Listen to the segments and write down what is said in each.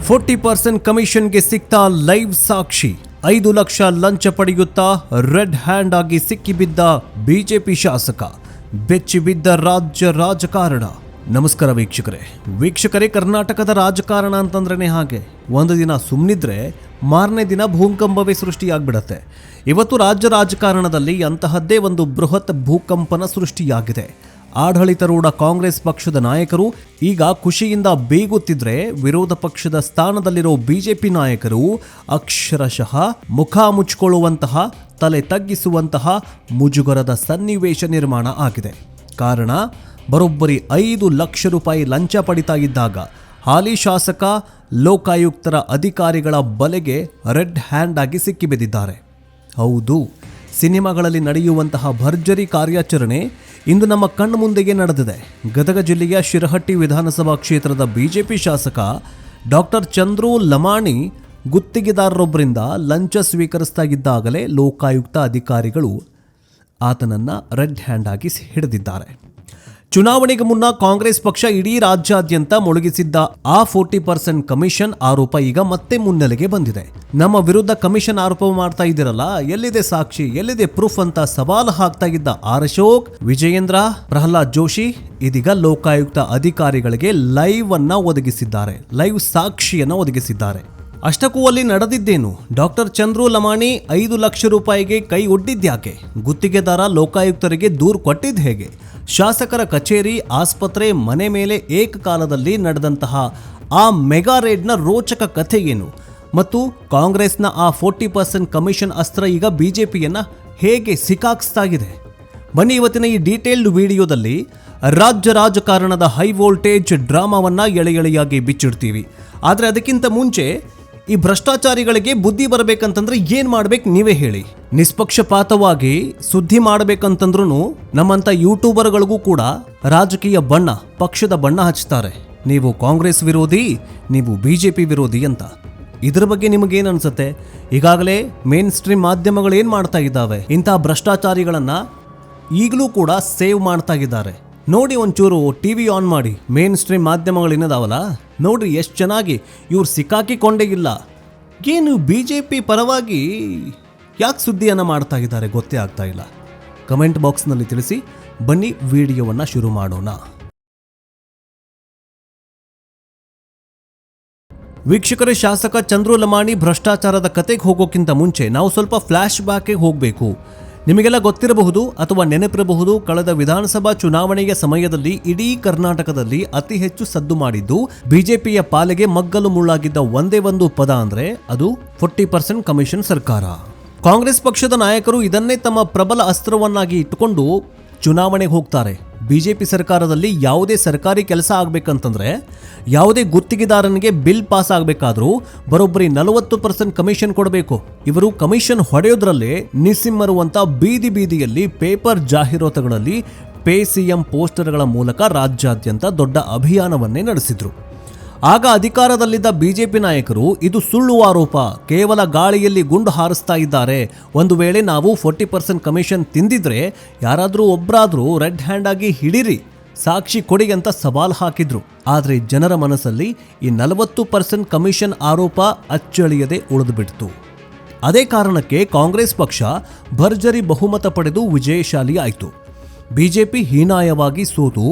40% ಕಮಿಷನ್ಗೆ ಸಿಕ್ತಾ ಲೈವ್ ಸಾಕ್ಷಿ. 5 ಲಕ್ಷ ಲಂಚ ಪಡೆಯುತ್ತಾ red hand ಆಗಿ ಸಿಕ್ಕಿಬಿದ್ದ ಬಿಜೆಪಿ ಶಾಸಕ. ಬೆಚ್ಚಿಬಿದ್ದ ರಾಜ್ಯ ರಾಜಕಾರಣ. ನಮಸ್ಕಾರ ವೀಕ್ಷಕರೇ, ಕರ್ನಾಟಕದ ರಾಜಕಾರಣ ಅಂತಂದ್ರೇ ಹಾಗೆ. ಒಂದು ದಿನ ಸುಮ್ಮನಿದ್ರೆ ಮಾರನೇ ದಿನ ಭೂಕಂಪವೇ ಸೃಷ್ಟಿಯಾಗ್ಬಿಡತ್ತೆ. ಇವತ್ತು ರಾಜ್ಯ ರಾಜಕಾರಣದಲ್ಲಿ ಅಂತಹದ್ದೇ ಒಂದು ಬೃಹತ್ ಭೂಕಂಪನ ಸೃಷ್ಟಿಯಾಗಿದೆ. ಆಡಳಿತಾರೂಢ ಕಾಂಗ್ರೆಸ್ ಪಕ್ಷದ ನಾಯಕರು ಈಗ ಖುಷಿಯಿಂದ ಬೀಗುತ್ತಿದ್ರೆ, ವಿರೋಧ ಪಕ್ಷದ ಸ್ಥಾನದಲ್ಲಿರೋ ಬಿಜೆಪಿ ನಾಯಕರು ಅಕ್ಷರಶಃ ಮುಖ ಮುಚ್ಚಿಕೊಳ್ಳುವಂತಹ, ತಲೆ ತಗ್ಗಿಸುವಂತಹ ಮುಜುಗರದ ಸನ್ನಿವೇಶ ನಿರ್ಮಾಣ ಆಗಿದೆ. ಕಾರಣ, ಬರೋಬ್ಬರಿ 5 ಲಕ್ಷ ರೂಪಾಯಿ ಲಂಚ ಪಡಿತಾ ಇದ್ದಾಗ ಹಾಲಿ ಶಾಸಕ ಲೋಕಾಯುಕ್ತರ ಅಧಿಕಾರಿಗಳ ಬಲೆಗೆ ರೆಡ್ ಹ್ಯಾಂಡ್ ಆಗಿ ಸಿಕ್ಕಿಬಿದ್ದಿದ್ದಾರೆ. ಹೌದು, ಸಿನಿಮಾಗಳಲ್ಲಿ ನಡೆಯುವಂತಹ ಭರ್ಜರಿ ಕಾರ್ಯಾಚರಣೆ ಇಂದು ನಮ್ಮ ಕಣ್ಣು ಮುಂದೆಗೆ ನಡೆದಿದೆ. ಗದಗ ಜಿಲ್ಲೆಯ ಶಿರಹಟ್ಟಿ ವಿಧಾನಸಭಾ ಕ್ಷೇತ್ರದ ಬಿಜೆಪಿ ಶಾಸಕ ಡಾಕ್ಟರ್ ಚಂದ್ರು ಲಮಾಣಿ ಗುತ್ತಿಗೆದಾರರೊಬ್ಬರಿಂದ ಲಂಚ ಸ್ವೀಕರಿಸ್ತಾ ಇದ್ದಾಗಲೇ ಲೋಕಾಯುಕ್ತ ಅಧಿಕಾರಿಗಳು ಆತನನ್ನು ರೆಡ್ ಹ್ಯಾಂಡ್ ಆಗಿ ಹಿಡಿದಿದ್ದಾರೆ. ಚುನಾವಣೆಗೆ ಮುನ್ನ ಕಾಂಗ್ರೆಸ್ ಪಕ್ಷ ಇಡೀ ರಾಜ್ಯಾದ್ಯಂತ ಮುಳುಗಿಸಿದ್ದ ಆ 40% ಕಮಿಷನ್ ಆರೋಪ ಈಗ ಮತ್ತೆ ಮುನ್ನೆಲೆಗೆ ಬಂದಿದೆ. ನಮ್ಮ ವಿರುದ್ಧ ಕಮಿಷನ್ ಆರೋಪ ಮಾಡ್ತಾ ಇದ್ದೀರಲ್ಲ, ಎಲ್ಲಿದೆ ಸಾಕ್ಷಿ, ಎಲ್ಲಿದೆ ಪ್ರೂಫ್ ಅಂತ ಸವಾಲು ಹಾಕ್ತಾ ಇದ್ದ ಆರ್ ಅಶೋಕ್, ವಿಜಯೇಂದ್ರ, ಪ್ರಹ್ಲಾದ್ ಜೋಶಿ ಇದೀಗ ಲೋಕಾಯುಕ್ತ ಅಧಿಕಾರಿಗಳಿಗೆ ಲೈವ್ ಸಾಕ್ಷಿಯನ್ನು ಒದಗಿಸಿದ್ದಾರೆ. ಅಷ್ಟಕ್ಕೂ ಅಲ್ಲಿ ನಡೆದಿದ್ದೇನು? ಡಾಕ್ಟರ್ ಚಂದ್ರು ಲಮಾಣಿ 5 ಲಕ್ಷ ರೂಪಾಯಿಗೆ ಕೈ ಒಡ್ಡಿದ್ಯಾಕೆ? ಗುತ್ತಿಗೆದಾರ ಲೋಕಾಯುಕ್ತರಿಗೆ ದೂರು ಕೊಟ್ಟಿದ್ದು ಹೇಗೆ? ಶಾಸಕರ ಕಚೇರಿ, ಆಸ್ಪತ್ರೆ, ಮನೆ ಮೇಲೆ ಏಕಕಾಲದಲ್ಲಿ ನಡೆದಂತಹ ಆ ಮೆಗಾ ರೇಡ್ನ ರೋಚಕ ಕಥೆ ಏನು? ಮತ್ತು ಕಾಂಗ್ರೆಸ್ನ ಆ 40% ಕಮಿಷನ್ ಅಸ್ತ್ರ ಈಗ ಬಿಜೆಪಿಯನ್ನ ಹೇಗೆ ಸಿಕ್ಕಾಕ್ಸ್ತಾ ಇದೆ? ಬನ್ನಿ ಇವತ್ತಿನ ಈ ಡೀಟೇಲ್ಡ್ ವಿಡಿಯೋದಲ್ಲಿ ರಾಜ್ಯ ರಾಜಕಾರಣದ ಹೈ ವೋಲ್ಟೇಜ್ ಡ್ರಾಮಾವನ್ನ ಎಳೆಯಾಗಿ ಬಿಚ್ಚಿಡ್ತೀವಿ. ಆದರೆ ಅದಕ್ಕಿಂತ ಮುಂಚೆ ಈ ಭ್ರಷ್ಟಾಚಾರಿಗಳಿಗೆ ಬುದ್ಧಿ ಬರಬೇಕಂತಂದ್ರೆ ಏನ್ ಮಾಡ್ಬೇಕು ನೀವೇ ಹೇಳಿ. ನಿಷ್ಪಕ್ಷಪಾತವಾಗಿ ಸುದ್ದಿ ಮಾಡಬೇಕಂತಂದ್ರೂ ನಮ್ಮಂತ ಯೂಟ್ಯೂಬರ್ಗಳಿಗೂ ಕೂಡ ರಾಜಕೀಯ ಬಣ್ಣ, ಪಕ್ಷದ ಬಣ್ಣ ಹಚ್ತಾರೆ. ನೀವು ಕಾಂಗ್ರೆಸ್ ವಿರೋಧಿ, ನೀವು ಬಿಜೆಪಿ ವಿರೋಧಿ ಅಂತ. ಇದ್ರ ಬಗ್ಗೆ ನಿಮಗೇನ್ ಅನ್ಸುತ್ತೆ? ಈಗಾಗಲೇ ಮೇನ್ ಸ್ಟ್ರೀಮ್ ಮಾಧ್ಯಮಗಳು ಏನ್ ಮಾಡ್ತಾ ಇದ್ದಾವೆ? ಇಂತಹ ಭ್ರಷ್ಟಾಚಾರಿಗಳನ್ನ ಈಗಲೂ ಕೂಡ ಸೇವ್ ಮಾಡ್ತಾ ಇದ್ದಾರೆ. ನೋಡಿ, ಒಂಚೂರು ಟಿವಿ ಆನ್ ಮಾಡಿ, ಮೇನ್ ಸ್ಟ್ರೀಮ್ ಮಾಧ್ಯಮಗಳೇನದಾವಲ್ಲ ನೋಡ್ರಿ, ಎಷ್ಟು ಚೆನ್ನಾಗಿ ಇವ್ರು ಸಿಕ್ಕಾಕಿಕೊಂಡೇ ಇಲ್ಲ. ಏನು ಬಿಜೆಪಿ ಪರವಾಗಿ ಯಾಕೆ ಸುದ್ದಿಯನ್ನು ಮಾಡ್ತಾ ಇದ್ದಾರೆ ಗೊತ್ತೇ ಆಗ್ತಾ ಇಲ್ಲ. ಕಮೆಂಟ್ ಬಾಕ್ಸ್ನಲ್ಲಿ ತಿಳಿಸಿ. ಬನ್ನಿ ವಿಡಿಯೋವನ್ನು ಶುರು ಮಾಡೋಣ. ವೀಕ್ಷಕರೇ, ಶಾಸಕ ಚಂದ್ರು ಲಮಾಣಿ ಭ್ರಷ್ಟಾಚಾರದ ಕತೆಗೆ ಹೋಗೋಕ್ಕಿಂತ ಮುಂಚೆ ನಾವು ಸ್ವಲ್ಪ ಫ್ಲಾಶ್ ಬ್ಯಾಕ್ಗೆ ಹೋಗಬೇಕು. ನಿಮಗೆಲ್ಲ ಗೊತ್ತಿರಬಹುದು ಅಥವಾ ನೆನಪಿರಬಹುದು, ಕಳೆದ ವಿಧಾನಸಭಾ ಚುನಾವಣೆಯ ಸಮಯದಲ್ಲಿ ಇಡೀ ಕರ್ನಾಟಕದಲ್ಲಿ ಅತಿ ಹೆಚ್ಚು ಸದ್ದು ಮಾಡಿದ್ದು ಬಿಜೆಪಿಯ ಪಾಲಿಗೆ ಮಗ್ಗಲು ಮುಳ್ಳಾಗಿದ್ದ ಒಂದೇ ಒಂದು ಪದ ಅಂದ್ರೆ ಅದು 40% ಕಮಿಷನ್ ಸರ್ಕಾರ. ಕಾಂಗ್ರೆಸ್ ಪಕ್ಷದ ನಾಯಕರು ಇದನ್ನೇ ತಮ್ಮ ಪ್ರಬಲ ಅಸ್ತ್ರವನ್ನಾಗಿ ಇಟ್ಟುಕೊಂಡು ಚುನಾವಣೆಗೆ ಹೋಗ್ತಾರೆ. ಬಿಜೆಪಿ ಸರ್ಕಾರದಲ್ಲಿ ಯಾವುದೇ ಸರ್ಕಾರಿ ಕೆಲಸ ಆಗ್ಬೇಕಂತಂದ್ರೆ, ಯಾವುದೇ ಗುತ್ತಿಗೆದಾರನಿಗೆ ಬಿಲ್ ಪಾಸ್ ಆಗಬೇಕಾದ್ರೂ ಬರೋಬ್ಬರಿ 40% ಕಮಿಷನ್ ಕೊಡಬೇಕು. ಇವರು ಕಮಿಷನ್ ಹೊಡೆಯೋದ್ರಲ್ಲೇ ನಿಸ್ಸಿಮ್ಮರುವಂತ ಬೀದಿ ಬೀದಿಯಲ್ಲಿ ಪೇಪರ್ ಜಾಹೀರಾತುಗಳಲ್ಲಿ ಪೇ ಸಿಎಂ ಪೋಸ್ಟರ್ಗಳ ಮೂಲಕ ರಾಜ್ಯಾದ್ಯಂತ ದೊಡ್ಡ ಅಭಿಯಾನವನ್ನೇ ನಡೆಸಿದ್ರು. ಆಗ ಅಧಿಕಾರದಲ್ಲಿದ್ದ ಬಿಜೆಪಿ ನಾಯಕರು ಇದು ಸುಳ್ಳು ಆರೋಪ, ಕೇವಲ ಗಾಳಿಯಲ್ಲಿ ಗುಂಡು ಹಾರಿಸ್ತಾ ಇದ್ದಾರೆ, ಒಂದು ವೇಳೆ ನಾವು 40% ಕಮಿಷನ್ ತಿಂದಿದ್ರೆ ಯಾರಾದರೂ ಒಬ್ಬರಾದರೂ ರೆಡ್ ಹ್ಯಾಂಡ್ ಆಗಿ ಹಿಡೀರಿ, ಸಾಕ್ಷಿ ಕೊಡಿ ಅಂತ ಸವಾಲು ಹಾಕಿದ್ರು. ಆದರೆ ಜನರ ಮನಸ್ಸಲ್ಲಿ ಈ 40% ಕಮಿಷನ್ ಆರೋಪ ಅಚ್ಚಳಿಯದೆ ಉಳಿದುಬಿಡ್ತು. ಅದೇ ಕಾರಣಕ್ಕೆ ಕಾಂಗ್ರೆಸ್ ಪಕ್ಷ ಭರ್ಜರಿ ಬಹುಮತ ಪಡೆದು ವಿಜಯಶಾಲಿ ಆಯಿತು. ಬಿಜೆಪಿ ಹೀನಾಯವಾಗಿ ಸೋತು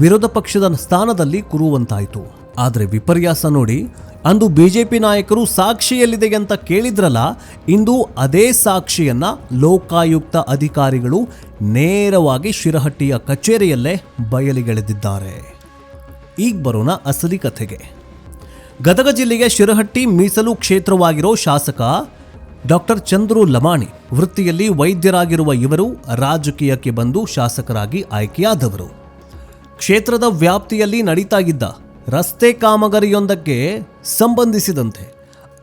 ವಿರೋಧ ಪಕ್ಷದ ಸ್ಥಾನದಲ್ಲಿ ಕೂರುವಂತಾಯಿತು. ಆದರೆ ವಿಪರ್ಯಾಸ ನೋಡಿ, ಅಂದು ಬಿಜೆಪಿ ನಾಯಕರು ಸಾಕ್ಷಿಯಲ್ಲಿದೆ ಅಂತ ಕೇಳಿದ್ರಲ್ಲ, ಇಂದು ಅದೇ ಸಾಕ್ಷಿಯನ್ನ ಲೋಕಾಯುಕ್ತ ಅಧಿಕಾರಿಗಳು ನೇರವಾಗಿ ಶಿರಹಟ್ಟಿಯ ಕಚೇರಿಯಲ್ಲೇ ಬಯಲಿಗೆಳೆದಿದ್ದಾರೆ. ಈಗ ಬರೋಣ ಅಸಲಿ ಕಥೆಗೆ. ಗದಗ ಜಿಲ್ಲೆಯ ಶಿರಹಟ್ಟಿ ಮೀಸಲು ಕ್ಷೇತ್ರವಾಗಿರೋ ಶಾಸಕ ಡಾಕ್ಟರ್ ಚಂದ್ರು ಲಮಾಣಿ ವೃತ್ತಿಯಲ್ಲಿ ವೈದ್ಯರಾಗಿರುವ ಇವರು ರಾಜಕೀಯಕ್ಕೆ ಬಂದು ಶಾಸಕರಾಗಿ ಆಯ್ಕೆಯಾದವರು. ಕ್ಷೇತ್ರದ ವ್ಯಾಪ್ತಿಯಲ್ಲಿ ನಡೀತಾ ಇದ್ದ ರಸ್ತೆ ಕಾಮಗಾರಿಯೊಂದಕ್ಕೆ ಸಂಬಂಧಿಸಿದಂತೆ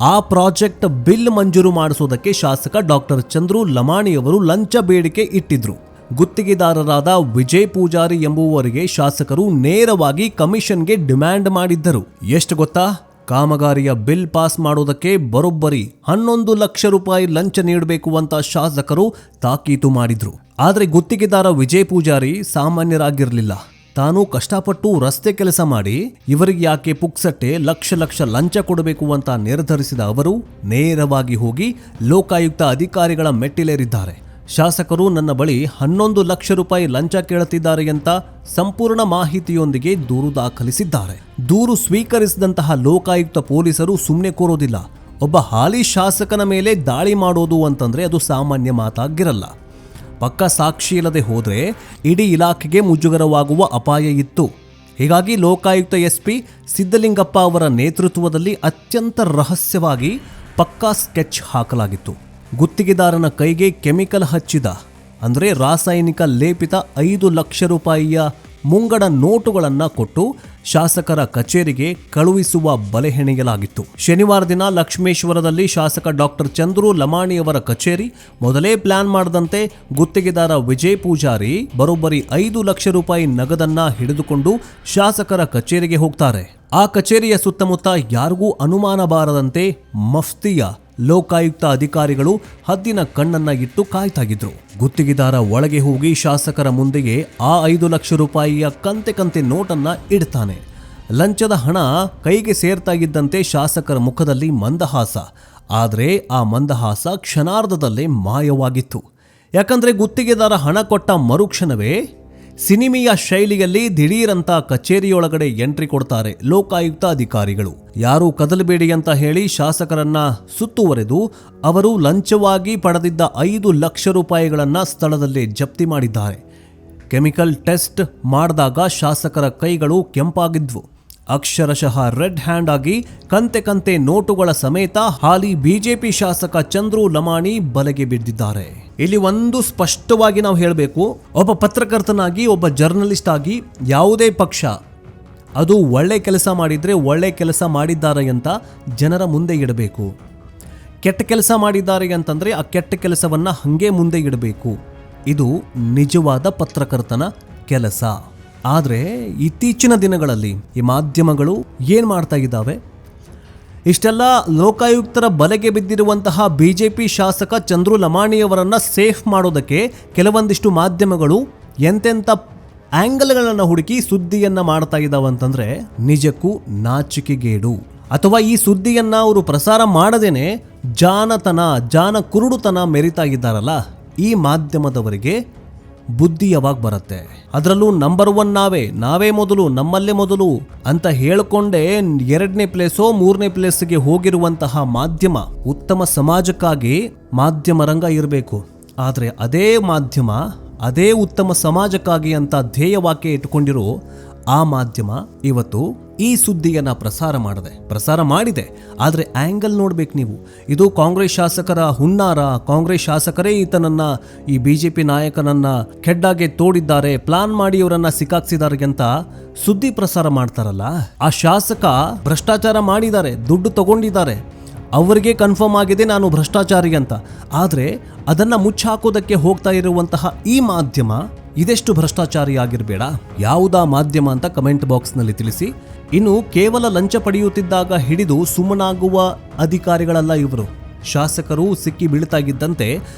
ಆ ಪ್ರಾಜೆಕ್ಟ್ ಬಿಲ್ ಮಂಜೂರು ಮಾಡಿಸೋದಕ್ಕೆ ಶಾಸಕ ಡಾಕ್ಟರ್ ಚಂದ್ರು ಲಮಾಣಿಯವರು ಲಂಚ ಬೇಡಿಕೆ ಇಟ್ಟಿದ್ರು. ಗುತ್ತಿಗೆದಾರರಾದ ವಿಜಯ್ ಪೂಜಾರಿ ಎಂಬುವವರಿಗೆ ಶಾಸಕರು ನೇರವಾಗಿ ಕಮಿಷನ್ಗೆ ಡಿಮ್ಯಾಂಡ್ ಮಾಡಿದ್ದರು. ಎಷ್ಟು ಗೊತ್ತಾ? ಕಾಮಗಾರಿಯ ಬಿಲ್ ಪಾಸ್ ಮಾಡೋದಕ್ಕೆ ಬರೋಬ್ಬರಿ 11 ಲಕ್ಷ ರೂಪಾಯಿ ಲಂಚ ನೀಡಬೇಕು ಅಂತ ಶಾಸಕರು ತಾಕೀತು ಮಾಡಿದ್ರು. ಆದರೆ ಗುತ್ತಿಗೆದಾರ ವಿಜಯ್ ಪೂಜಾರಿ ಸಾಮಾನ್ಯರಾಗಿರಲಿಲ್ಲ. ತಾನು ಕಷ್ಟಪಟ್ಟು ರಸ್ತೆ ಕೆಲಸ ಮಾಡಿ ಇವರಿಗೆ ಯಾಕೆ ಪುಕ್ಸಟ್ಟೆ ಲಕ್ಷ ಲಕ್ಷ ಲಂಚ ಕೊಡಬೇಕು ಅಂತ ನಿರ್ಧರಿಸಿದ ಅವರು ನೇರವಾಗಿ ಹೋಗಿ ಲೋಕಾಯುಕ್ತ ಅಧಿಕಾರಿಗಳ ಮೆಟ್ಟಿಲೇರಿದ್ದಾರೆ. ಶಾಸಕರು ನನ್ನ ಬಳಿ 11 ಲಕ್ಷ ರೂಪಾಯಿ ಲಂಚ ಕೇಳುತ್ತಿದ್ದಾರೆ ಅಂತ ಸಂಪೂರ್ಣ ಮಾಹಿತಿಯೊಂದಿಗೆ ದೂರು ದಾಖಲಿಸಿದ್ದಾರೆ. ದೂರು ಸ್ವೀಕರಿಸಿದಂತಹ ಲೋಕಾಯುಕ್ತ ಪೊಲೀಸರು ಸುಮ್ಮನೆ ಕೂರೋದಿಲ್ಲ. ಒಬ್ಬ ಹಾಲಿ ಶಾಸಕನ ಮೇಲೆ ದಾಳಿ ಮಾಡೋದು ಅಂತಂದ್ರೆ ಅದು ಸಾಮಾನ್ಯ ಮಾತಾಗಿರಲ್ಲ. ಪಕ್ಕ ಸಾಕ್ಷಿ ಇಲ್ಲದೆ ಹೋದ್ರೆ ಇಡೀ ಇಲಾಖೆಗೆ ಮುಜುಗರವಾಗುವ ಅಪಾಯ ಇತ್ತು. ಹೀಗಾಗಿ ಲೋಕಾಯುಕ್ತ ಎಸ್ಪಿ ಸಿದ್ದಲಿಂಗಪ್ಪ ಅವರ ನೇತೃತ್ವದಲ್ಲಿ ಅತ್ಯಂತ ರಹಸ್ಯವಾಗಿ ಪಕ್ಕಾ ಸ್ಕೆಚ್ ಹಾಕಲಾಗಿತ್ತು. ಗುತ್ತಿಗೆದಾರನ ಕೈಗೆ ಕೆಮಿಕಲ್ ಹಚ್ಚಿದ ಅಂದರೆ ರಾಸಾಯನಿಕ ಲೇಪಿತ 5 ಲಕ್ಷ ರೂಪಾಯಿಯ ಮುಂಗಡ ನೋಟುಗಳನ್ನು ಕೊಟ್ಟು ಶಾಸಕರ ಕಚೇರಿಗೆ ಕಳುಹಿಸುವ ಬಲೆ ಹೆಣೆಯಲಾಗಿತ್ತು. ಶನಿವಾರ ದಿನ ಲಕ್ಷ್ಮೇಶ್ವರದಲ್ಲಿ ಶಾಸಕ ಡಾಕ್ಟರ್ ಚಂದ್ರು ಲಮಾಣಿಯವರ ಕಚೇರಿ ಮೊದಲೇ ಪ್ಲಾನ್ ಮಾಡದಂತೆ ಗುತ್ತಿಗೆದಾರ ವಿಜಯ್ ಪೂಜಾರಿ ಬರೋಬ್ಬರಿ 5 ಲಕ್ಷ ರೂಪಾಯಿ ನಗದನ್ನ ಹಿಡಿದುಕೊಂಡು ಶಾಸಕರ ಕಚೇರಿಗೆ ಹೋಗ್ತಾರೆ. ಆ ಕಚೇರಿಯ ಸುತ್ತಮುತ್ತ ಯಾರಿಗೂ ಅನುಮಾನ ಬಾರದಂತೆ ಮಫ್ತಿಯ ಲೋಕಾಯುಕ್ತ ಅಧಿಕಾರಿಗಳು ಹದ್ದಿನ ಕಣ್ಣನ್ನ ಇಟ್ಟು ಕಾಯ್ತಾಗಿದ್ರು. ಗುತ್ತಿಗೆದಾರ ಒಳಗೆ ಹೋಗಿ ಶಾಸಕರ ಮುಂದೆಯೇ ಆ 5 ಲಕ್ಷ ರೂಪಾಯಿಯ ಕಂತೆ ನೋಟನ್ನ ಇಡ್ತಾನೆ. ಲಂಚದ ಹಣ ಕೈಗೆ ಸೇರ್ತಾ ಇದ್ದಂತೆ ಶಾಸಕರ ಮುಖದಲ್ಲಿ ಮಂದಹಾಸ. ಆದರೆ ಆ ಮಂದಹಾಸ ಕ್ಷಣಾರ್ಧದಲ್ಲೇ ಮಾಯವಾಗಿತ್ತು. ಯಾಕಂದ್ರೆ ಗುತ್ತಿಗೆದಾರ ಹಣ ಕೊಟ್ಟ ಮರುಕ್ಷಣವೇ ಸಿನಿಮೆಯ ಶೈಲಿಯಲ್ಲಿ ದಿಢೀರಂತ ಕಚೇರಿಯೊಳಗಡೆ ಎಂಟ್ರಿ ಕೊಡ್ತಾರೆ ಲೋಕಾಯುಕ್ತ ಅಧಿಕಾರಿಗಳು. ಯಾರು ಕದಲಬೇಡಿ ಅಂತ ಹೇಳಿ ಶಾಸಕರನ್ನ ಸುತ್ತುವರೆದು ಅವರು ಲಂಚವಾಗಿ ಪಡೆದಿದ್ದ 5 ಲಕ್ಷ ರೂಪಾಯಿಗಳನ್ನ ಸ್ಥಳದಲ್ಲೇ ಜಪ್ತಿ ಮಾಡಿದ್ದಾರೆ. ಕೆಮಿಕಲ್ ಟೆಸ್ಟ್ ಮಾಡಿದಾಗ ಶಾಸಕರ ಕೈಗಳು ಕೆಂಪಾಗಿದ್ವು. ಅಕ್ಷರಶಃ ರೆಡ್ ಹ್ಯಾಂಡ್ ಆಗಿ ಕಂತೆ ನೋಟುಗಳ ಸಮೇತ ಹಾಲಿ ಬಿಜೆಪಿ ಶಾಸಕ ಚಂದ್ರು ಲಮಾಣಿ ಬಲೆಗೆ ಬಿದ್ದಿದ್ದಾರೆ. ಇಲ್ಲಿ ಒಂದು ಸ್ಪಷ್ಟವಾಗಿ ನಾವು ಹೇಳಬೇಕು, ಒಬ್ಬ ಪತ್ರಕರ್ತನಾಗಿ ಒಬ್ಬ ಜರ್ನಲಿಸ್ಟ್ ಆಗಿ ಯಾವುದೇ ಪಕ್ಷ ಅದು ಒಳ್ಳೆ ಕೆಲಸ ಮಾಡಿದ್ರೆ ಒಳ್ಳೆ ಕೆಲಸ ಮಾಡಿದ್ದಾರೆ ಅಂತ ಜನರ ಮುಂದೆ ಇಡಬೇಕು. ಕೆಟ್ಟ ಕೆಲಸ ಮಾಡಿದ್ದಾರೆ ಅಂತಂದ್ರೆ ಆ ಕೆಟ್ಟ ಕೆಲಸವನ್ನ ಹಂಗೆ ಮುಂದೆ ಇಡಬೇಕು. ಇದು ನಿಜವಾದ ಪತ್ರಕರ್ತನ ಕೆಲಸ. ಆದರೆ ಇತ್ತೀಚಿನ ದಿನಗಳಲ್ಲಿ ಈ ಮಾಧ್ಯಮಗಳು ಏನು ಮಾಡ್ತಾ ಇದ್ದಾವೆ, ಇಷ್ಟೆಲ್ಲ ಲೋಕಾಯುಕ್ತರ ಬಲೆಗೆ ಬಿದ್ದಿರುವಂತಹ ಬಿಜೆಪಿ ಶಾಸಕ ಚಂದ್ರು ಲಮಾಣಿಯವರನ್ನು ಸೇಫ್ ಮಾಡೋದಕ್ಕೆ ಕೆಲವೊಂದಿಷ್ಟು ಮಾಧ್ಯಮಗಳು ಎಂತೆಂಥ ಆ್ಯಂಗಲ್ಗಳನ್ನು ಹುಡುಕಿ ಸುದ್ದಿಯನ್ನು ಮಾಡ್ತಾ ಇದ್ದಾವಂತಂದರೆ ನಿಜಕ್ಕೂ ನಾಚಿಕೆಗೇಡು. ಅಥವಾ ಈ ಸುದ್ದಿಯನ್ನು ಅವರು ಪ್ರಸಾರ ಮಾಡದೇನೆ ಜಾನ ಕುರುಡುತನ ಮೆರಿತಾ ಇದ್ದಾರಲ್ಲ, ಈ ಮಾಧ್ಯಮದವರಿಗೆ ಬುದ್ಧಿ ಯಾವಾಗ ಬರುತ್ತೆ? ಅದರಲ್ಲೂ ನಂಬರ್ 1 ನಾವೇ ಮೊದಲು, ನಮ್ಮಲ್ಲೇ ಮೊದಲು ಅಂತ ಹೇಳ್ಕೊಂಡೇ 2ನೇ ಪ್ಲೇಸೋ 3ನೇ ಪ್ಲೇಸ್ಗೆ ಹೋಗಿರುವಂತಹ ಮಾಧ್ಯಮ ಉತ್ತಮ ಸಮಾಜಕ್ಕಾಗಿ ಮಾಧ್ಯಮ ರಂಗ ಇರಬೇಕು. ಆದರೆ ಅದೇ ಮಾಧ್ಯಮ ಅದೇ ಉತ್ತಮ ಸಮಾಜಕ್ಕಾಗಿ ಅಂತ ಧ್ಯೇಯವಾಕ್ಯ ಇಟ್ಟುಕೊಂಡಿರೋ ಆ ಮಾಧ್ಯಮ ಇವತ್ತು ಈ ಸುದ್ದಿಯನ್ನ ಪ್ರಸಾರ ಮಾಡಿದೆ. ಆದರೆ ಆ್ಯಂಗಲ್ ನೋಡ್ಬೇಕು ನೀವು. ಇದು ಕಾಂಗ್ರೆಸ್ ಶಾಸಕರ ಹುನ್ನಾರ, ಕಾಂಗ್ರೆಸ್ ಶಾಸಕರೇ ಈತನನ್ನ ಈ ಬಿಜೆಪಿ ನಾಯಕನನ್ನ ಕೆಡ್ಡಾಗೆ ತೋಡಿದ್ದಾರೆ, ಪ್ಲಾನ್ ಮಾಡಿ ಇವರನ್ನ ಸಿಕ್ಕಾಕ್ಸಿದ್ದಾರೆ ಅಂತ ಸುದ್ದಿ ಪ್ರಸಾರ ಮಾಡ್ತಾರಲ್ಲ, ಆ ಶಾಸಕ ಭ್ರಷ್ಟಾಚಾರ ಮಾಡಿದ್ದಾರೆ, ದುಡ್ಡು ತಗೊಂಡಿದ್ದಾರೆ, ಅವರಿಗೆ ಕನ್ಫರ್ಮ್ ಆಗಿದೆ ನಾನು ಭ್ರಷ್ಟಾಚಾರಿ ಅಂತ. ಆದರೆ ಅದನ್ನ ಮುಚ್ಚಾಕೋದಕ್ಕೆ ಹೋಗ್ತಾ ಇರುವಂತಹ ಈ ಮಾಧ್ಯಮ ಇದೆಷ್ಟು ಭ್ರಷ್ಟಾಚಾರಿ ಆಗಿರಬೇಡ? ಯಾವುದಾ ಮಾಧ್ಯಮ ಅಂತ ಕಮೆಂಟ್ ಬಾಕ್ಸ್ನಲ್ಲಿ ತಿಳಿಸಿ. ಇನ್ನು ಕೇವಲ ಲಂಚ ಪಡೆಯುತ್ತಿದ್ದಾಗ ಹಿಡಿದು ಸುಮ್ಮನಾಗುವ ಅಧಿಕಾರಿಗಳಲ್ಲ ಇವರು. ಶಾಸಕರು ಸಿಕ್ಕಿ ಬೀಳ್ತಾಗಿದ್ದಂತೆ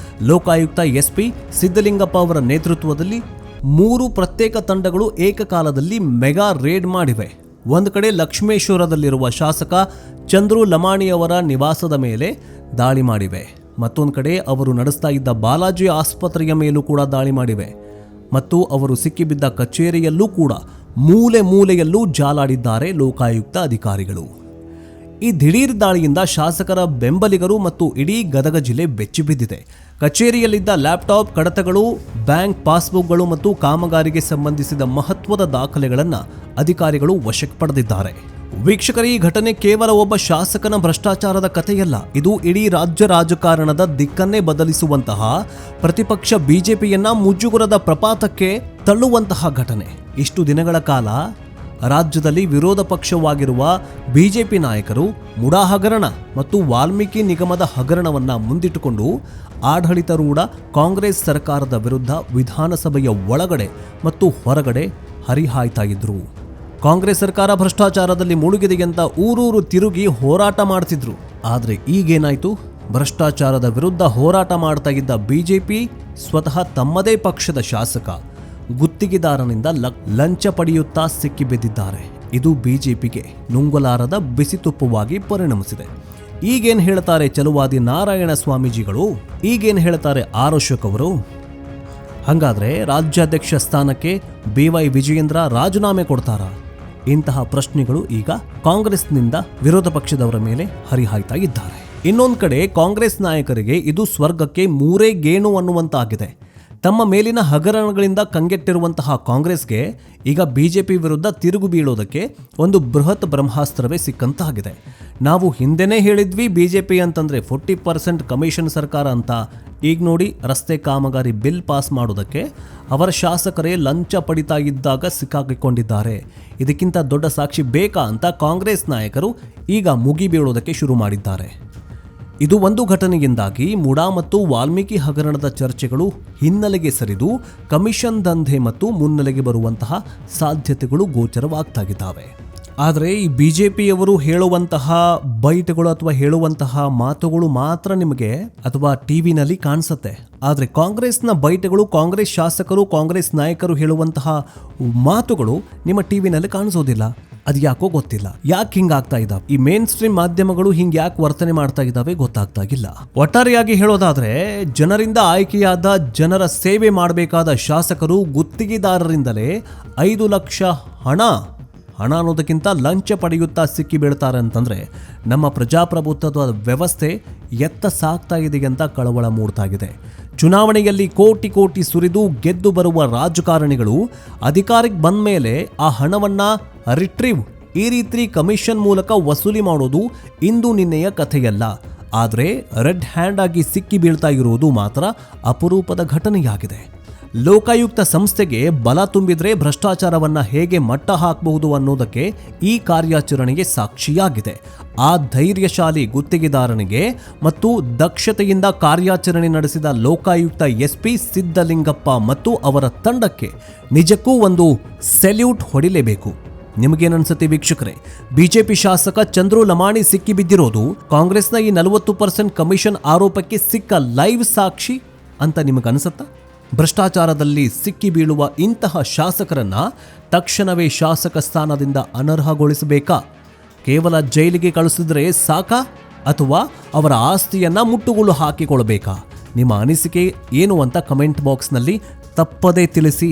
ಲೋಕಾಯುಕ್ತ ಎಸ್ಪಿ ಸಿದ್ದಲಿಂಗಪ್ಪ ಅವರ ನೇತೃತ್ವದಲ್ಲಿ 3 ಪ್ರತ್ಯೇಕ ತಂಡಗಳು ಏಕಕಾಲದಲ್ಲಿ ಮೆಗಾ ರೇಡ್ ಮಾಡಿವೆ. ಒಂದು ಕಡೆ ಲಕ್ಷ್ಮೇಶ್ವರದಲ್ಲಿರುವ ಶಾಸಕ ಚಂದ್ರು ಲಮಾಣಿಯವರ ನಿವಾಸದ ಮೇಲೆ ದಾಳಿ ಮಾಡಿವೆ. ಮತ್ತೊಂದು ಕಡೆ ಅವರು ನಡೆಸ್ತಾ ಇದ್ದ ಬಾಲಾಜಿ ಆಸ್ಪತ್ರೆಯ ಮೇಲೂ ಕೂಡ ದಾಳಿ ಮಾಡಿವೆ. ಮತ್ತು ಅವರು ಸಿಕ್ಕಿಬಿದ್ದ ಕಚೇರಿಯಲ್ಲೂ ಕೂಡ ಮೂಲೆಯಲ್ಲೂ ಜಾಲಾಡಿದ್ದಾರೆ ಲೋಕಾಯುಕ್ತ ಅಧಿಕಾರಿಗಳು. ಈ ದಿಢೀರ್ ದಾಳಿಯಿಂದ ಶಾಸಕರ ಬೆಂಬಲಿಗರು ಮತ್ತು ಇಡೀ ಗದಗ ಜಿಲ್ಲೆ ಬೆಚ್ಚಿಬಿದ್ದಿದೆ. ಕಚೇರಿಯಲ್ಲಿದ್ದ ಲ್ಯಾಪ್ಟಾಪ್, ಕಡತಗಳು, ಬ್ಯಾಂಕ್ ಪಾಸ್ಬುಕ್ಗಳು ಮತ್ತು ಕಾಮಗಾರಿಗೆ ಸಂಬಂಧಿಸಿದ ಮಹತ್ವದ ದಾಖಲೆಗಳನ್ನು ಅಧಿಕಾರಿಗಳು ವಶಕ್ಕೆ ಪಡೆದಿದ್ದಾರೆ. ವೀಕ್ಷಕರ, ಈ ಘಟನೆ ಕೇವಲ ಒಬ್ಬ ಶಾಸಕನ ಭ್ರಷ್ಟಾಚಾರದ ಕಥೆಯಲ್ಲ. ಇದು ಇಡೀ ರಾಜ್ಯ ರಾಜಕಾರಣದ ದಿಕ್ಕನ್ನೇ ಬದಲಿಸುವಂತಹ, ಪ್ರತಿಪಕ್ಷ ಬಿಜೆಪಿಯನ್ನ ಮುಜುಗರದ ಪ್ರಪಾತಕ್ಕೆ ತಳ್ಳುವಂತಹ ಘಟನೆ. ಇಷ್ಟು ದಿನಗಳ ಕಾಲ ರಾಜ್ಯದಲ್ಲಿ ವಿರೋಧ ಪಕ್ಷವಾಗಿರುವ ಬಿಜೆಪಿ ನಾಯಕರು ಮುಡಾ ಹಗರಣ ಮತ್ತು ವಾಲ್ಮೀಕಿ ನಿಗಮದ ಹಗರಣವನ್ನ ಮುಂದಿಟ್ಟುಕೊಂಡು ಆಡಳಿತಾರೂಢ ಕಾಂಗ್ರೆಸ್ ಸರ್ಕಾರದ ವಿರುದ್ಧ ವಿಧಾನಸಭೆಯ ಒಳಗಡೆ ಮತ್ತು ಹೊರಗಡೆ ಹರಿಹಾಯ್ತಾ ಇದ್ರು. ಕಾಂಗ್ರೆಸ್ ಸರ್ಕಾರ ಭ್ರಷ್ಟಾಚಾರದಲ್ಲಿ ಮುಳುಗಿದೆಯಂತ ಊರೂರು ತಿರುಗಿ ಹೋರಾಟ ಮಾಡ್ತಿದ್ರು. ಆದರೆ ಈಗೇನಾಯ್ತು? ಭ್ರಷ್ಟಾಚಾರದ ವಿರುದ್ಧ ಹೋರಾಟ ಮಾಡ್ತಾ ಇದ್ದ ಬಿಜೆಪಿ ಸ್ವತಃ ತಮ್ಮದೇ ಪಕ್ಷದ ಶಾಸಕ ಗುತ್ತಿಗೆದಾರನಿಂದ ಲಂಚ ಪಡೆಯುತ್ತಾ ಸಿಕ್ಕಿಬಿದ್ದಿದ್ದಾರೆ. ಇದು ಬಿಜೆಪಿಗೆ ನುಂಗಲಾರದ ಬಿಸಿತುಪ್ಪವಾಗಿ ಪರಿಣಮಿಸಿದೆ. ಈಗೇನು ಹೇಳ್ತಾರೆ ಚಲುವಾದಿ ನಾರಾಯಣ ಸ್ವಾಮೀಜಿಗಳು, ಈಗೇನು ಹೇಳ್ತಾರೆ ಆರ್ ಅಶೋಕ್ ಅವರು? ಹಾಗಾದ್ರೆ ರಾಜ್ಯಾಧ್ಯಕ್ಷ ಸ್ಥಾನಕ್ಕೆ BY ವಿಜಯೇಂದ್ರ ರಾಜೀನಾಮೆ ಕೊಡ್ತಾರಾ? ಇಂತಹ ಪ್ರಶ್ನೆಗಳು ಈಗ ಕಾಂಗ್ರೆಸ್ನಿಂದ ವಿರೋಧ ಪಕ್ಷದವರ ಮೇಲೆ ಹರಿಹಾಯ್ತಾ ಇದ್ದಾರೆ. ಇನ್ನೊಂದು ಕಡೆ ಕಾಂಗ್ರೆಸ್ ನಾಯಕರಿಗೆ ಇದು ಸ್ವರ್ಗಕ್ಕೆ ಮೂರೇ ಗೇಣು ಅನ್ನುವಂತಾಗಿದೆ. ತಮ್ಮ ಮೇಲಿನ ಹಗರಣಗಳಿಂದ ಕಂಗೆಟ್ಟಿರುವಂತಹ ಕಾಂಗ್ರೆಸ್ಗೆ ಈಗ ಬಿಜೆಪಿ ವಿರುದ್ಧ ತಿರುಗು ಬೀಳೋದಕ್ಕೆ ಒಂದು ಬೃಹತ್ ಬ್ರಹ್ಮಾಸ್ತ್ರವೇ ಸಿಕ್ಕಂತಾಗಿದೆ. ನಾವು ಹಿಂದೆನೇ ಹೇಳಿದ್ವಿ ಬಿಜೆಪಿ ಅಂತಂದ್ರೆ 40% ಕಮಿಷನ್ ಸರ್ಕಾರ ಅಂತ. ಈಗ ನೋಡಿ, ರಸ್ತೆ ಕಾಮಗಾರಿ ಬಿಲ್ ಪಾಸ್ ಮಾಡೋದಕ್ಕೆ ಅವರ ಶಾಸಕರೇ ಲಂಚ ಪಡಿತಾ ಇದ್ದಾಗ ಸಿಕ್ಕಾಕಿಕೊಂಡಿದ್ದಾರೆ. ಇದಕ್ಕಿಂತ ದೊಡ್ಡ ಸಾಕ್ಷಿ ಬೇಕಾ ಅಂತ ಕಾಂಗ್ರೆಸ್ ನಾಯಕರು ಈಗ ಮುಗಿ ಬೀಳೋದಕ್ಕೆ ಶುರು ಮಾಡಿದ್ದಾರೆ. ಇದು ಒಂದು ಘಟನೆಯಿಂದಾಗಿ ಮುಡಾ ಮತ್ತು ವಾಲ್ಮೀಕಿ ಹಗರಣದ ಚರ್ಚೆಗಳು ಹಿನ್ನೆಲೆಗೆ ಸರಿದು ಕಮಿಷನ್ ದಂಧೆ ಮತ್ತು ಮುನ್ನೆಲೆಗೆ ಬರುವಂತಹ ಸಾಧ್ಯತೆಗಳು ಗೋಚರವಾಗ್ತಾಗಿದ್ದಾವೆ. ಆದರೆ ಈ ಬಿಜೆಪಿಯವರು ಹೇಳುವಂತಹ ಬೈಟ್ಗಳು ಅಥವಾ ಹೇಳುವಂತಹ ಮಾತುಗಳು ಮಾತ್ರ ನಿಮಗೆ ಅಥವಾ ಟಿವಿನಲ್ಲಿ ಕಾಣಿಸುತ್ತೆ. ಆದರೆ ಕಾಂಗ್ರೆಸ್ನ ಬೈಟ್ಗಳು, ಕಾಂಗ್ರೆಸ್ ಶಾಸಕರು, ಕಾಂಗ್ರೆಸ್ ನಾಯಕರು ಹೇಳುವಂತಹ ಮಾತುಗಳು ನಿಮ್ಮ ಟಿವಿನಲ್ಲಿ ಕಾಣಿಸೋದಿಲ್ಲ. ಅದು ಯಾಕೋ ಗೊತ್ತಿಲ್ಲ. ಯಾಕೆ ಹಿಂಗಾಗ್ತಾ ಇದ್ದಾವೆ? ಈ ಮೇನ್ ಸ್ಟ್ರೀಮ್ ಮಾಧ್ಯಮಗಳು ಹಿಂಗೆ ಯಾಕೆ ವರ್ತನೆ ಮಾಡ್ತಾ ಇದ್ದಾವೆ ಗೊತ್ತಾಗ್ತಾ ಇಲ್ಲ. ಒಟ್ಟಾರೆಯಾಗಿ ಹೇಳೋದಾದ್ರೆ, ಜನರಿಂದ ಆಯ್ಕೆಯಾದ ಜನರ ಸೇವೆ ಮಾಡಬೇಕಾದ ಶಾಸಕರು ಗುತ್ತಿಗೆದಾರರಿಂದಲೇ 5 ಲಕ್ಷ ಹಣ ಅನ್ನೋದಕ್ಕಿಂತ ಲಂಚ ಪಡೆಯುತ್ತಾ ಸಿಕ್ಕಿ ಬೀಳ್ತಾರೆ ಅಂತಂದ್ರೆ ನಮ್ಮ ಪ್ರಜಾಪ್ರಭುತ್ವದ ವ್ಯವಸ್ಥೆ ಎತ್ತ ಸಾಗ್ತಾ ಇದೆ ಅಂತ ಕಳವಳ ಮೂಡ್ತಾ ಇದೆ. ಚುನಾವಣೆಯಲ್ಲಿ ಕೋಟಿ ಕೋಟಿ ಸುರಿದು ಗೆದ್ದು ಬರುವ ರಾಜಕಾರಣಿಗಳು ಅಧಿಕಾರಕ್ಕೆ ಬಂದ ಮೇಲೆ ಆ ಹಣವನ್ನ ರಿಟ್ರೀವ್ ಈ ರೀತಿ ಕಮಿಷನ್ ಮೂಲಕ ವಸೂಲಿ ಮಾಡೋದು ಇಂದು ನಿನ್ನೆಯ ಕಥೆಯಲ್ಲ. ಆದರೆ ರೆಡ್ ಹ್ಯಾಂಡ್ ಆಗಿ ಸಿಕ್ಕಿ ಬೀಳ್ತಾ ಇರುವುದು ಮಾತ್ರ ಅಪರೂಪದ ಘಟನೆಯಾಗಿದೆ. ಲೋಕಾಯುಕ್ತ ಸಂಸ್ಥೆಗೆ ಬಲ ತುಂಬಿದ್ರೆ ಭ್ರಷ್ಟಾಚಾರವನ್ನ ಹೇಗೆ ಮಟ್ಟ ಹಾಕಬಹುದು ಅನ್ನೋದಕ್ಕೆ ಈ ಕಾರ್ಯಾಚರಣೆಗೆ ಸಾಕ್ಷಿಯಾಗಿದೆ. ಆ ಧೈರ್ಯಶಾಲಿ ಗುತ್ತಿಗೆದಾರನಿಗೆ ಮತ್ತು ದಕ್ಷತೆಯಿಂದ ಕಾರ್ಯಾಚರಣೆ ನಡೆಸಿದ ಲೋಕಾಯುಕ್ತ SP ಸಿದ್ದಲಿಂಗಪ್ಪ ಮತ್ತು ಅವರ ತಂಡಕ್ಕೆ ನಿಜಕ್ಕೂ ಒಂದು ಸೆಲ್ಯೂಟ್ ಹೊಡಿಲೇಬೇಕು. ನಿಮಗೇನನ್ಸುತ್ತೆ ವೀಕ್ಷಕರೇ? ಬಿಜೆಪಿ ಶಾಸಕ ಚಂದ್ರು ಲಮಾಣಿ ಸಿಕ್ಕಿ ಬಿದ್ದಿರೋದು ಕಾಂಗ್ರೆಸ್ನ ಈ 40% ಕಮಿಷನ್ ಆರೋಪಕ್ಕೆ ಸಿಕ್ಕ ಲೈವ್ ಸಾಕ್ಷಿ ಅಂತ ನಿಮಗನ್ಸುತ್ತಾ? ಭ್ರಷ್ಟಾಚಾರದಲ್ಲಿ ಸಿಕ್ಕಿ ಬೀಳುವ ಇಂತಹ ಶಾಸಕರನ್ನ ತಕ್ಷಣವೇ ಶಾಸಕ ಸ್ಥಾನದಿಂದ ಅನರ್ಹಗೊಳಿಸಬೇಕಾ? ಕೇವಲ ಜೈಲಿಗೆ ಕಳಿಸಿದ್ರೆ ಸಾಕಾ? ಅಥವಾ ಅವರ ಆಸ್ತಿಯನ್ನ ಮುಟ್ಟುಗೋಲು ಹಾಕಿಕೊಳ್ಬೇಕಾ? ನಿಮ್ಮ ಅನಿಸಿಕೆ ಏನು ಅಂತ ಕಮೆಂಟ್ ಬಾಕ್ಸ್ನಲ್ಲಿ ತಪ್ಪದೇ ತಿಳಿಸಿ.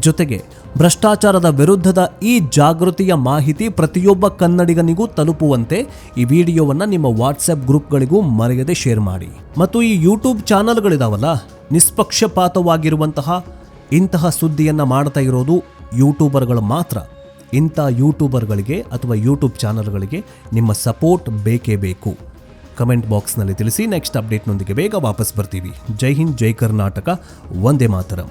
ಜೊತೆಗೆ ಭ್ರಷ್ಟಾಚಾರದ ವಿರುದ್ಧದ ಈ ಜಾಗೃತಿಯ ಮಾಹಿತಿ ಪ್ರತಿಯೊಬ್ಬ ಕನ್ನಡಿಗನಿಗೂ ತಲುಪುವಂತೆ ಈ ವಿಡಿಯೋವನ್ನು ನಿಮ್ಮ ವಾಟ್ಸಪ್ ಗ್ರೂಪ್ಗಳಿಗೂ ಮರೆಯದೆ ಶೇರ್ ಮಾಡಿ. ಮತ್ತು ಈ ಯೂಟ್ಯೂಬ್ ಚಾನಲ್ಗಳಿದಾವಲ್ಲ, ನಿಷ್ಪಕ್ಷಪಾತವಾಗಿರುವಂತಹ ಇಂತಹ ಸುದ್ದಿಯನ್ನು ಮಾಡ್ತಾ ಇರೋದು ಯೂಟ್ಯೂಬರ್ಗಳು ಮಾತ್ರ. ಇಂಥ ಯೂಟ್ಯೂಬರ್ಗಳಿಗೆ ಅಥವಾ ಯೂಟ್ಯೂಬ್ ಚಾನಲ್ಗಳಿಗೆ ನಿಮ್ಮ ಸಪೋರ್ಟ್ ಬೇಕೇ ಬೇಕು. ಕಮೆಂಟ್ ಬಾಕ್ಸ್ನಲ್ಲಿ ತಿಳಿಸಿ. ನೆಕ್ಸ್ಟ್ ಅಪ್ಡೇಟ್ನೊಂದಿಗೆ ಬೇಗ ವಾಪಸ್ ಬರ್ತೀವಿ. ಜೈ ಹಿಂದ್, ಜೈ ಕರ್ನಾಟಕ, ವಂದೇ ಮಾತರಂ.